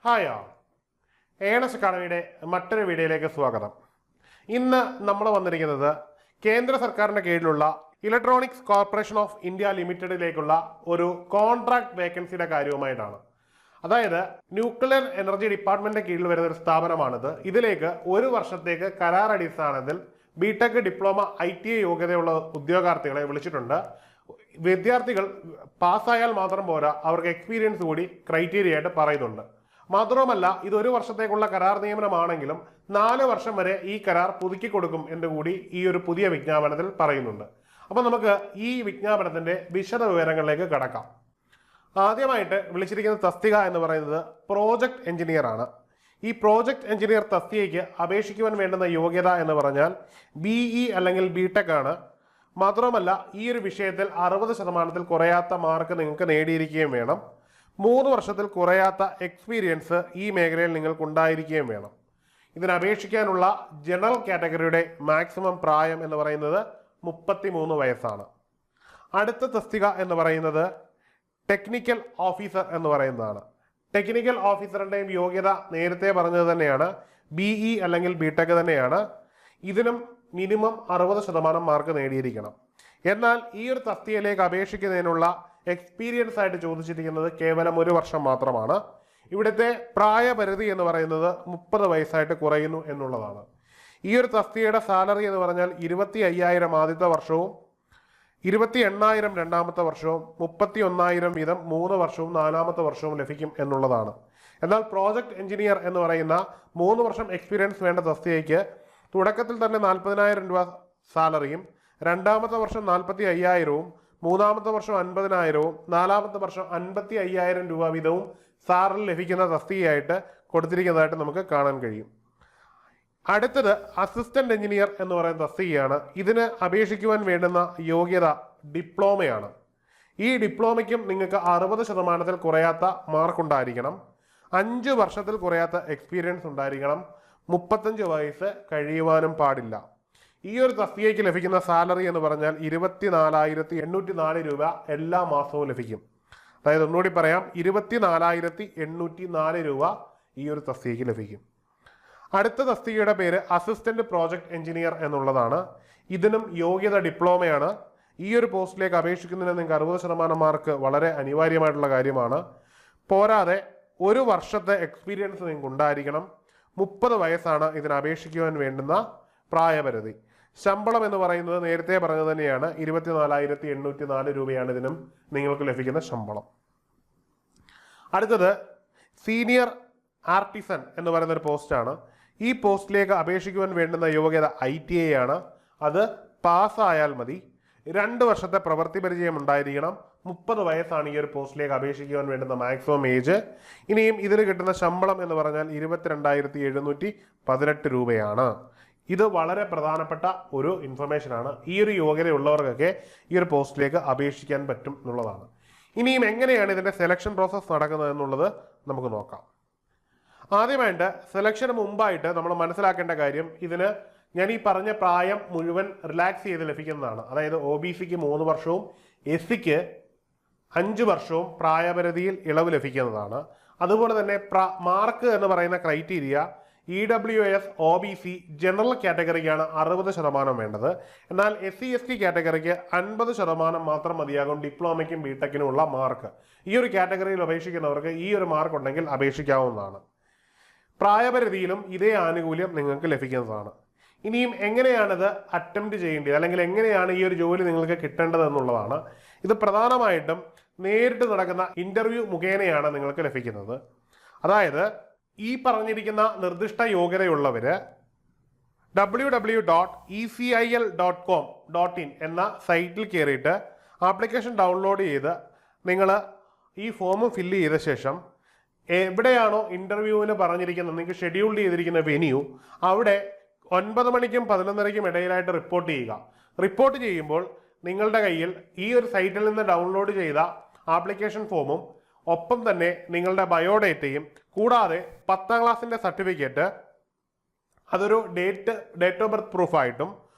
Hi ആൾ earnest അക്കാഡമിയുടെ മറ്റൊരു വീഡിയോയിലേക്ക് സ്വാഗതം. ഇന്ന് നമ്മൾ വന്നിരിക്കുന്നത് കേന്ദ്ര സർക്കാരിൻ്റെ കീഴിലുള്ള ഇലക്ട്രോണിക്സ് കോർപ്പറേഷൻ ഓഫ് ഇന്ത്യ ലിമിറ്റഡിലേക്കുള്ള ഒരു കോൺട്രാക്ട് വേക്കൻസിയുടെ കാര്യവുമായിട്ടാണ്. അതായത് ന്യൂക്ലിയർ എനർജി ഡിപ്പാർട്ട്മെന്റിന്റെ കീഴിൽ വരുന്ന ഒരു സ്ഥാപനമാണിത്. ഇതിലേക്ക് ഒരു വർഷത്തേക്ക് കരാർ അടിസ്ഥാനത്തിൽ ബിടെക്, ഡിപ്ലോമ, ITI യോഗ്യതയുള്ള ഉദ്യോഗാർത്ഥികളെ വിളിച്ചിട്ടുണ്ട്. വിദ്യാർത്ഥികൾ പാസ്സായാൽ മാത്രം പോരാ, അവർക്ക് എക്സ്പീരിയൻസ് കൂടി ക്രൈറ്റീരിയ ആയിട്ട് പറയുന്നുണ്ട്. മാത്രവുമല്ല, ഇതൊരു വർഷത്തേക്കുള്ള കരാർ നിയമനമാണെങ്കിലും 4 വർഷം വരെ ഈ കരാർ പുതുക്കി കൊടുക്കും എന്ന് കൂടി ഈ ഒരു പുതിയ വിജ്ഞാപനത്തിൽ പറയുന്നുണ്ട്. അപ്പം നമുക്ക് ഈ വിജ്ഞാപനത്തിന്റെ വിശദ വിവരങ്ങളിലേക്ക് കടക്കാം. ആദ്യമായിട്ട് വിളിച്ചിരിക്കുന്ന തസ്തിക എന്ന് പറയുന്നത് പ്രോജക്ട് എഞ്ചിനീയർ ആണ്. ഈ പ്രോജക്ട് എഞ്ചിനീയർ തസ്തികയ്ക്ക് അപേക്ഷിക്കുവാൻ വേണ്ടുന്ന യോഗ്യത എന്ന് പറഞ്ഞാൽ BE അല്ലെങ്കിൽ BTech ആണ്. മാത്രമല്ല, ഈ ഒരു വിഷയത്തിൽ 60% കുറയാത്ത മാർക്ക് നിങ്ങൾക്ക് നേടിയിരിക്കുകയും വേണം. 3 വർഷത്തിൽ കുറയാത്ത എക്സ്പീരിയൻസ് ഈ മേഖലയിൽ നിങ്ങൾക്ക് ഉണ്ടായിരിക്കുകയും വേണം. ഇതിന് അപേക്ഷിക്കാനുള്ള ജനറൽ കാറ്റഗറിയുടെ മാക്സിമം പ്രായം എന്ന് പറയുന്നത് 33 വയസ്സാണ്. അടുത്ത തസ്തിക എന്ന് പറയുന്നത് ടെക്നിക്കൽ ഓഫീസർ എന്ന് പറയുന്നതാണ്. ടെക്നിക്കൽ ഓഫീസറിൻ്റെയും യോഗ്യത നേരത്തെ പറഞ്ഞത് തന്നെയാണ്, BE അല്ലെങ്കിൽ BTech തന്നെയാണ്. ഇതിനും മിനിമം 60% മാർക്ക് നേടിയിരിക്കണം. എന്നാൽ ഈ ഒരു തസ്തികയിലേക്ക് അപേക്ഷിക്കുന്നതിനുള്ള എക്സ്പീരിയൻസ് ആയിട്ട് ചോദിച്ചിരിക്കുന്നത് കേവലം 1 വർഷം മാത്രമാണ്. ഇവിടുത്തെ പ്രായപരിധി എന്ന് പറയുന്നത് 30 വയസ്സായിട്ട് കുറയുന്നു എന്നുള്ളതാണ്. ഈ ഒരു തസ്തികയുടെ സാലറി എന്ന് പറഞ്ഞാൽ 25,000 ആദ്യത്തെ വർഷവും 28,000 രണ്ടാമത്തെ വർഷവും 31,000 വീതം 3 വർഷവും 4ാമത്തെ വർഷവും ലഭിക്കും എന്നുള്ളതാണ്. എന്നാൽ പ്രോജക്ട് എഞ്ചിനീയർ എന്ന് പറയുന്ന 3 വർഷം എക്സ്പീരിയൻസ് വേണ്ട തസ്തികയ്ക്ക് തുടക്കത്തിൽ തന്നെ 40,000 രൂപ സാലറിയും, 2ാമത്തെ വർഷം 45,000, 3ാമത്തെ വർഷം 50,000, 4ാമത്തെ വർഷം 55,000 രൂപ വീതവും സാലറി ലഭിക്കുന്ന തസ്തികയായിട്ട് കൊടുത്തിരിക്കുന്നതായിട്ട് നമുക്ക് കാണാൻ കഴിയും. അടുത്തത് അസിസ്റ്റന്റ് എഞ്ചിനീയർ എന്ന് പറയുന്ന തസ്തികയാണ്. ഇതിന് അപേക്ഷിക്കുവാൻ വേണ്ടുന്ന യോഗ്യത ഡിപ്ലോമയാണ്. ഈ ഡിപ്ലോമയ്ക്കും നിങ്ങൾക്ക് 60% കുറയാത്ത മാർക്ക് ഉണ്ടായിരിക്കണം. 5 വർഷത്തിൽ കുറയാത്ത എക്സ്പീരിയൻസ് ഉണ്ടായിരിക്കണം. 35 വയസ്സ് കഴിയുവാനും പാടില്ല. ഈ ഒരു തസ്തികയ്ക്ക് ലഭിക്കുന്ന സാലറി എന്ന് പറഞ്ഞാൽ 24,804 രൂപ എല്ലാ മാസവും ലഭിക്കും. അതായത് ഒന്നുകൂടി പറയാം, 24,804 രൂപ ഈ ഒരു തസ്തികയ്ക്ക് ലഭിക്കും. അടുത്ത തസ്തികയുടെ പേര് അസിസ്റ്റന്റ് പ്രോജക്ട് എഞ്ചിനീയർ എന്നുള്ളതാണ്. ഇതിനും യോഗ്യത ഡിപ്ലോമയാണ്. ഈ ഒരു പോസ്റ്റിലേക്ക് അപേക്ഷിക്കുന്നതിന് നിങ്ങൾക്ക് 60% മാർക്ക് വളരെ അനിവാര്യമായിട്ടുള്ള കാര്യമാണ്. പോരാതെ 1 വർഷത്തെ എക്സ്പീരിയൻസ് നിങ്ങൾക്ക് ഉണ്ടായിരിക്കണം. 30 വയസ്സാണ് ഇതിന് അപേക്ഷിക്കുവാൻ വേണ്ടുന്ന പ്രായപരിധി. ശമ്പളം എന്ന് പറയുന്നത് നേരത്തെ പറഞ്ഞത് തന്നെയാണ്, 24,804 രൂപയാണ് ഇതിനും നിങ്ങൾക്ക് ലഭിക്കുന്ന ശമ്പളം. അടുത്തത് സീനിയർ ആർട്ടിസൻ എന്ന് പറയുന്ന ഒരു പോസ്റ്റാണ്. ഈ പോസ്റ്റിലേക്ക് അപേക്ഷിക്കുവാൻ വേണ്ടുന്ന യോഗ്യത ITI ആണ്. അത് പാസ്സായാൽ മതി. 2 വർഷത്തെ പ്രവൃത്തി പരിചയം ഉണ്ടായിരിക്കണം. 30 വയസ്സാണ് ഈ ഒരു പോസ്റ്റിലേക്ക് അപേക്ഷിക്കുവാൻ വേണ്ടുന്ന മാക്സിമം ഏജ്. ഇനിയും ഇതിന് കിട്ടുന്ന ശമ്പളം എന്ന് പറഞ്ഞാൽ 22,718 രൂപയാണ്. ഇത് വളരെ പ്രധാനപ്പെട്ട ഒരു ഇൻഫർമേഷനാണ്. ഈ ഒരു യോഗ്യതയുള്ളവർക്കൊക്കെ ഈ ഒരു പോസ്റ്റിലേക്ക് അപേക്ഷിക്കാൻ പറ്റും എന്നുള്ളതാണ്. ഇനിയും എങ്ങനെയാണ് ഇതിൻ്റെ സെലക്ഷൻ പ്രോസസ്സ് നടക്കുന്നത് എന്നുള്ളത് നമുക്ക് നോക്കാം. ആദ്യമായിട്ട് സെലക്ഷന് മുമ്പായിട്ട് നമ്മൾ മനസ്സിലാക്കേണ്ട കാര്യം, ഇതിന് ഞാൻ ഈ പറഞ്ഞ പ്രായം മുഴുവൻ റിലാക്സ് ചെയ്ത് ലഭിക്കുന്നതാണ്. അതായത് OBCക്ക് 3 വർഷവും SCക്ക് 5 വർഷവും പ്രായപരിധിയിൽ ഇളവ് ലഭിക്കുന്നതാണ്. അതുപോലെ തന്നെ മാർക്ക് എന്ന് പറയുന്ന ക്രൈറ്റീരിയ EWS OBC ജനറൽ കാറ്റഗറിക്കാണ് 60% വേണ്ടത്. എന്നാൽ SC/ST കാറ്റഗറിക്ക് 50% മാത്രം മതിയാകും ഡിപ്ലോമയ്ക്കും BTechനും ഉള്ള മാർക്ക്. ഈ ഒരു കാറ്റഗറിയിൽ അപേക്ഷിക്കുന്നവർക്ക് ഈ ഒരു മാർക്ക് ഉണ്ടെങ്കിൽ അപേക്ഷിക്കാവുന്നതാണ്. പ്രായപരിധിയിലും ഇതേ ആനുകൂല്യം നിങ്ങൾക്ക് ലഭിക്കുന്നതാണ്. ഇനിയും എങ്ങനെയാണിത് അറ്റംപ്റ്റ് ചെയ്യേണ്ടത്, അല്ലെങ്കിൽ എങ്ങനെയാണ് ഈ ഒരു ജോലി നിങ്ങൾക്ക് കിട്ടേണ്ടത് എന്നുള്ളതാണ്. ഇത് പ്രധാനമായിട്ടും നേരിട്ട് നടക്കുന്ന ഇന്റർവ്യൂ മുഖേനയാണ് നിങ്ങൾക്ക് ലഭിക്കുന്നത്. അതായത് ഈ പറഞ്ഞിരിക്കുന്ന നിർദ്ദിഷ്ട യോഗ്യതയുള്ളവര് www.ecil.com.in എന്ന സൈറ്റിൽ കയറിയിട്ട് ആപ്ലിക്കേഷൻ ഡൗൺലോഡ് ചെയ്ത് നിങ്ങൾ ഈ ഫോം ഫില്ല് ചെയ്ത ശേഷം എവിടെയാണോ ഇന്റർവ്യൂവിന് പറഞ്ഞിരിക്കുന്നത്, നിങ്ങൾക്ക് ഷെഡ്യൂൾ ചെയ്തിരിക്കുന്ന വെന്യൂ, അവിടെ 9 മണിക്കും 11:30ക്കും ഇടയിലായിട്ട് റിപ്പോർട്ട് ചെയ്യുക. റിപ്പോർട്ട് ചെയ്യുമ്പോൾ നിങ്ങളുടെ കയ്യിൽ ഈ ഒരു സൈറ്റിൽ നിന്ന് ഡൗൺലോഡ് ചെയ്ത ആപ്ലിക്കേഷൻ ഫോമും ഒപ്പം തന്നെ നിങ്ങളുടെ ബയോഡേറ്റയും കൂടാതെ 10ാം ക്ലാസ്സിൻ്റെ സർട്ടിഫിക്കറ്റ്, അതൊരു ഡേറ്റ് ഓഫ് ബർത്ത് പ്രൂഫായിട്ടും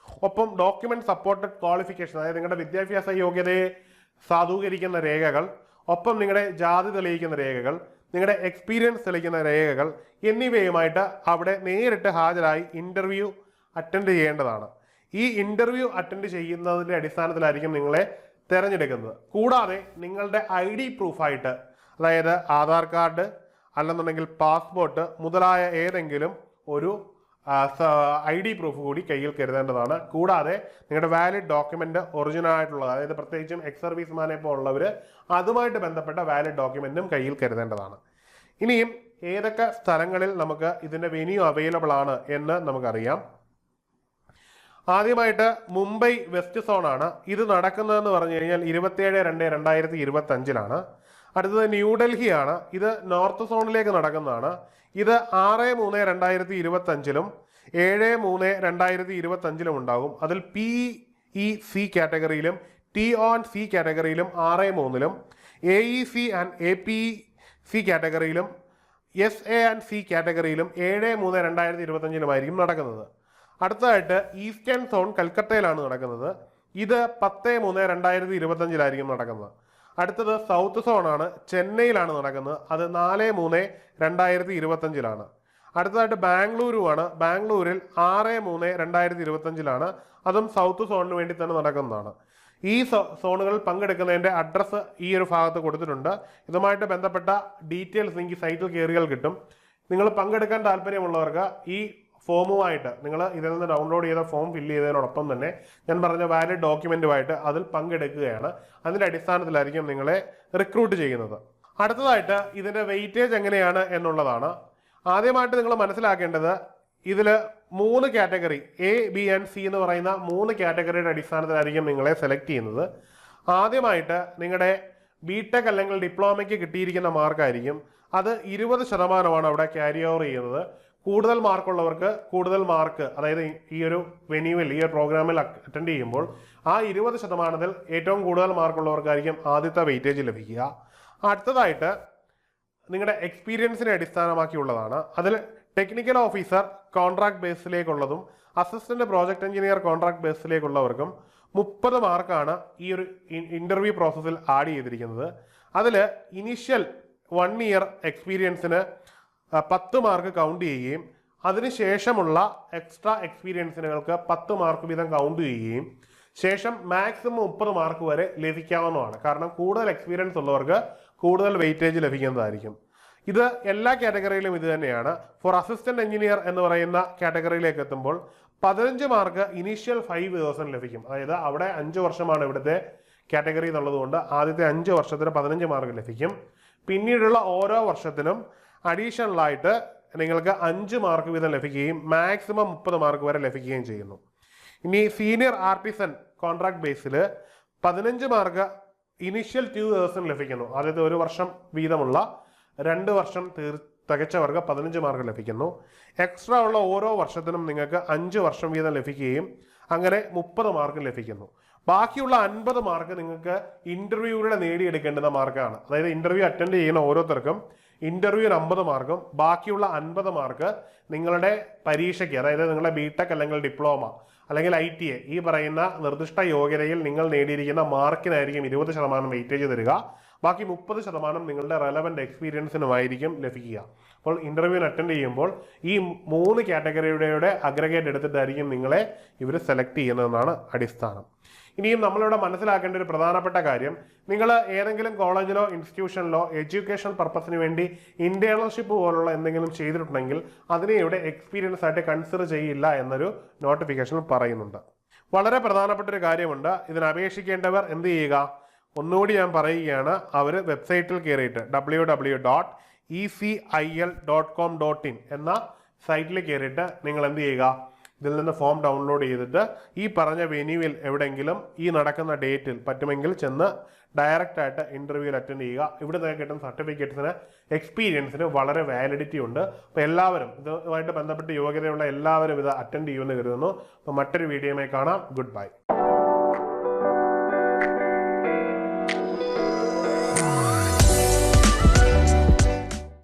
ഒപ്പം ഡോക്യുമെന്റ് സപ്പോർട്ടഡ് ക്വാളിഫിക്കേഷൻ, അതായത് നിങ്ങളുടെ വിദ്യാഭ്യാസ യോഗ്യതയെ സാധൂകരിക്കുന്ന രേഖകൾ, ഒപ്പം നിങ്ങളുടെ ജാതി തെളിയിക്കുന്ന രേഖകൾ, നിങ്ങളുടെ എക്സ്പീരിയൻസ് തെളിയിക്കുന്ന രേഖകൾ എന്നിവയുമായിട്ട് അവിടെ നേരിട്ട് ഹാജരായി ഇൻ്റർവ്യൂ അറ്റൻഡ് ചെയ്യേണ്ടതാണ്. ഈ ഇൻ്റർവ്യൂ അറ്റൻഡ് ചെയ്യുന്നതിൻ്റെ അടിസ്ഥാനത്തിലായിരിക്കും നിങ്ങളെ തിരഞ്ഞെടുക്കുന്നത്. കൂടാതെ നിങ്ങളുടെ ID പ്രൂഫായിട്ട്, അതായത് ആധാർ കാർഡ് അല്ലെന്നുണ്ടെങ്കിൽ പാസ്പോർട്ട് മുതലായ ഏതെങ്കിലും ഒരു ID പ്രൂഫ് കൂടി കയ്യിൽ കരുതേണ്ടതാണ്. കൂടാതെ നിങ്ങളുടെ വാലിഡ് ഡോക്യുമെന്റ് ഒറിജിനൽ ആയിട്ടുള്ളത്, അതായത് പ്രത്യേകിച്ചും എക്സ് സർവീസ്മാനെ പോലുള്ളവർ അതുമായിട്ട് ബന്ധപ്പെട്ട വാലിഡ് ഡോക്യുമെന്റും കയ്യിൽ കരുതേണ്ടതാണ്. ഇനിയും ഏതൊക്കെ സ്ഥലങ്ങളിൽ നമുക്ക് ഇതിന്റെ വെന്യൂ അവൈലബിൾ ആണ് എന്ന് നമുക്കറിയാം. ആദ്യമായിട്ട് മുംബൈ വെസ്റ്റ് സോണാണ്. ഇത് നടക്കുന്നതെന്ന് പറഞ്ഞു കഴിഞ്ഞാൽ 27/2/2025 അടുത്തത് ന്യൂഡൽഹിയാണ്. ഇത് നോർത്ത് സോണിലേക്ക് നടക്കുന്നതാണ്. ഇത് 6/3/2025 7/3/2025 ഉണ്ടാകും. അതിൽ PEC കാറ്റഗറിയിലും TOC കാറ്റഗറിയിലും 6/3 AEC and APC കാറ്റഗറിയിലും SA&C കാറ്റഗറിയിലും 7/3/2025 നടക്കുന്നത്. അടുത്തതായിട്ട് ഈസ്റ്റേൺ സോൺ കൽക്കത്തയിലാണ് നടക്കുന്നത്. ഇത് 10/3/2025 നടക്കുന്നത്. അടുത്തത് സൗത്ത് സോണാണ്, ചെന്നൈയിലാണ് നടക്കുന്നത്. അത് 4/3/2025 അടുത്തതായിട്ട് ബാംഗ്ലൂരുവാണ്. ബാംഗ്ലൂരിൽ 6/3/2025 അതും സൗത്ത് സോണിന് വേണ്ടി തന്നെ നടക്കുന്നതാണ്. ഈ സോണുകളിൽ പങ്കെടുക്കുന്നതിൻ്റെ അഡ്രസ്സ് ഈ ഒരു ഭാഗത്ത് കൊടുത്തിട്ടുണ്ട്. ഇതുമായിട്ട് ബന്ധപ്പെട്ട ഡീറ്റെയിൽസ് നിങ്ങൾക്ക് സൈറ്റിൽ കയറിയാൽ കിട്ടും. നിങ്ങൾ പങ്കെടുക്കാൻ താല്പര്യമുള്ളവർക്ക് ഈ ഫോമുമായിട്ട് നിങ്ങൾ ഇതിൽ നിന്ന് ഡൗൺലോഡ് ചെയ്ത ഫോം ഫില്ല് ചെയ്തതിനോടൊപ്പം തന്നെ ഞാൻ പറഞ്ഞ വാലിഡ് ഡോക്യുമെന്റുമായിട്ട് അതിൽ പങ്കെടുക്കുകയാണ്. അതിൻ്റെ അടിസ്ഥാനത്തിലായിരിക്കും നിങ്ങളെ റിക്രൂട്ട് ചെയ്യുന്നത്. അടുത്തതായിട്ട് ഇതിൻ്റെ വെയിറ്റേജ് എങ്ങനെയാണ് എന്നുള്ളതാണ്. ആദ്യമായിട്ട് നിങ്ങൾ മനസ്സിലാക്കേണ്ടത് ഇതിൽ 3 category A, B and C എന്ന് പറയുന്ന 3 കാറ്റഗറിയുടെ അടിസ്ഥാനത്തിലായിരിക്കും നിങ്ങളെ സെലക്ട് ചെയ്യുന്നത്. ആദ്യമായിട്ട് നിങ്ങളുടെ BTech അല്ലെങ്കിൽ ഡിപ്ലോമയ്ക്ക് കിട്ടിയിരിക്കുന്ന മാർക്കായിരിക്കും. അത് 20% അവിടെ ക്യാരി ഓവർ ചെയ്യുന്നത്. കൂടുതൽ മാർക്കുള്ളവർക്ക് കൂടുതൽ മാർക്ക്, അതായത് ഈ ഒരു വെന്യൂവിൽ ഈ ഒരു പ്രോഗ്രാമിൽ അറ്റൻഡ് ചെയ്യുമ്പോൾ ആ 20%ത്തിൽ ഏറ്റവും കൂടുതൽ മാർക്കുള്ളവർക്കായിരിക്കും ആദ്യത്തെ വെയിറ്റേജ് ലഭിക്കുക. അടുത്തതായിട്ട് നിങ്ങളുടെ എക്സ്പീരിയൻസിനെ അടിസ്ഥാനമാക്കിയുള്ളതാണ്. അതിൽ ടെക്നിക്കൽ ഓഫീസർ കോൺട്രാക്ട് ബേസിലേക്കുള്ളതും അസിസ്റ്റന്റ് പ്രോജക്ട് എഞ്ചിനീയർ കോൺട്രാക്ട് ബേസിലേക്കുള്ളവർക്കും 30 മാർക്കാണ് ഈ ഒരു ഇന്റർവ്യൂ പ്രോസസ്സിൽ ആഡ് ചെയ്തിരിക്കുന്നത്. അതിൽ ഇനീഷ്യൽ 1 ഇയർ എക്സ്പീരിയൻസിന് 10 മാർക്ക് കൗണ്ട് ചെയ്യുകയും അതിനുശേഷമുള്ള എക്സ്ട്രാ എക്സ്പീരിയൻസിനുകൾക്ക് 10 മാർക്ക് വീതം കൗണ്ട് ചെയ്യുകയും ശേഷം മാക്സിമം 30 മാർക്ക് വരെ ലഭിക്കാവുന്നതാണ്. കാരണം കൂടുതൽ എക്സ്പീരിയൻസ് ഉള്ളവർക്ക് കൂടുതൽ വെയിറ്റേജ് ലഭിക്കുന്നതായിരിക്കും. ഇത് എല്ലാ കാറ്റഗറിയിലും ഇത് തന്നെയാണ്. ഫോർ അസിസ്റ്റന്റ് എഞ്ചിനീയർ എന്ന് പറയുന്ന കാറ്റഗറിയിലേക്ക് എത്തുമ്പോൾ 15 മാർക്ക് ഇനീഷ്യൽ 5 ദിവസം ലഭിക്കും. അതായത് അവിടെ 5 വർഷമാണ് ഇവിടുത്തെ കാറ്റഗറി എന്നുള്ളതുകൊണ്ട് ആദ്യത്തെ 5 വർഷത്തിന് 15 മാർക്ക് ലഭിക്കും. പിന്നീടുള്ള ഓരോ വർഷത്തിനും അഡീഷണൽ ആയിട്ട് നിങ്ങൾക്ക് 5 മാർക്ക് വീതം ലഭിക്കുകയും മാക്സിമം 30 മാർക്ക് വരെ ലഭിക്കുകയും ചെയ്യുന്നു. ഇനി സീനിയർ ആർട്ടിസൺ കോൺട്രാക്ട് ബേസിൽ 15 മാർക്ക് ഇനീഷ്യൽ 2 ദിവസം ലഭിക്കുന്നു. ആദ്യത്തെ 1 വർഷം വീതമുള്ള 2 വർഷം തികച്ചവർക്ക് 15 മാർക്ക് ലഭിക്കുന്നു. എക്സ്ട്രാ ഉള്ള ഓരോ വർഷത്തിനും നിങ്ങൾക്ക് 5 വർഷം വീതം ലഭിക്കുകയും അങ്ങനെ 30 മാർക്ക് ലഭിക്കുന്നു. ബാക്കിയുള്ള 50 മാർക്ക് നിങ്ങൾക്ക് ഇന്റർവ്യൂവിലൂടെ നേടിയെടുക്കേണ്ടുന്ന മാർക്കാണ്. അതായത് ഇന്റർവ്യൂ അറ്റൻഡ് ചെയ്യുന്ന ഓരോരുത്തർക്കും ഇന്റർവ്യൂവിന് 50 മാർക്കും ബാക്കിയുള്ള 50 മാർക്ക് നിങ്ങളുടെ പരീക്ഷയ്ക്ക്, അതായത് നിങ്ങളുടെ BTech അല്ലെങ്കിൽ ഡിപ്ലോമ അല്ലെങ്കിൽ ITA ഈ പറയുന്ന നിർദ്ദിഷ്ട യോഗ്യതയിൽ നിങ്ങൾ നേടിയിരിക്കുന്ന മാർക്കിനായിരിക്കും 20% വെയിറ്റേജ് തരിക. ബാക്കി 30% നിങ്ങളുടെ റെലവൻറ്റ് എക്സ്പീരിയൻസിനുമായിരിക്കും ലഭിക്കുക. അപ്പോൾ ഇന്റർവ്യൂവിന് അറ്റൻഡ് ചെയ്യുമ്പോൾ ഈ 3 കാറ്റഗറിയുടെ അഗ്രഗേറ്റ് എടുത്തിട്ടായിരിക്കും നിങ്ങളെ ഇവർ സെലക്ട് ചെയ്യുന്നതെന്നാണ് അടിസ്ഥാനം. ഇനിയും നമ്മളിവിടെ മനസ്സിലാക്കേണ്ട ഒരു പ്രധാനപ്പെട്ട കാര്യം, നിങ്ങൾ ഏതെങ്കിലും കോളേജിലോ ഇൻസ്റ്റിറ്റ്യൂഷനിലോ എഡ്യൂക്കേഷൻ പർപ്പസിന് വേണ്ടി ഇന്റേൺഷിപ്പ് പോലുള്ള എന്തെങ്കിലും ചെയ്തിട്ടുണ്ടെങ്കിൽ അതിനെ ഇവിടെ എക്സ്പീരിയൻസ് ആയിട്ട് കൺസിഡർ ചെയ്യില്ല എന്നൊരു നോട്ടിഫിക്കേഷൻ പറയുന്നുണ്ട്. വളരെ പ്രധാനപ്പെട്ട ഒരു കാര്യമുണ്ട്. ഇതിന് അപേക്ഷിക്കേണ്ടവർ എന്ത് ചെയ്യുക? ഒന്നുകൂടി ഞാൻ പറയുകയാണ്, അവർ വെബ്സൈറ്റിൽ കയറിയിട്ട് www.ecil.com.in എന്ന സൈറ്റിൽ കയറിയിട്ട് നിങ്ങൾ എന്ത് ചെയ്യുക? ഇതിൽ നിന്ന് ഫോം ഡൗൺലോഡ് ചെയ്തിട്ട് ഈ പറഞ്ഞ വെന്യൂവിൽ എവിടെയെങ്കിലും ഈ നടക്കുന്ന ഡേറ്റിൽ പറ്റുമെങ്കിൽ ചെന്ന് ഡയറക്റ്റ് ആയിട്ട് ഇന്റർവ്യൂവിൽ അറ്റൻഡ് ചെയ്യുക. ഇവിടെ നിന്ന് കിട്ടുന്ന സർട്ടിഫിക്കറ്റ്സിന് എക്സ്പീരിയൻസിന് വളരെ വാലിഡിറ്റി ഉണ്ട്. അപ്പോൾ എല്ലാവരും ഇതുമായിട്ട് ബന്ധപ്പെട്ട് യോഗ്യതയുള്ള എല്ലാവരും ഇത് അറ്റൻഡ് ചെയ്യുമെന്ന് കരുതുന്നു. അപ്പോൾ മറ്റൊരു വീഡിയോയുമായി കാണാം. Good bye.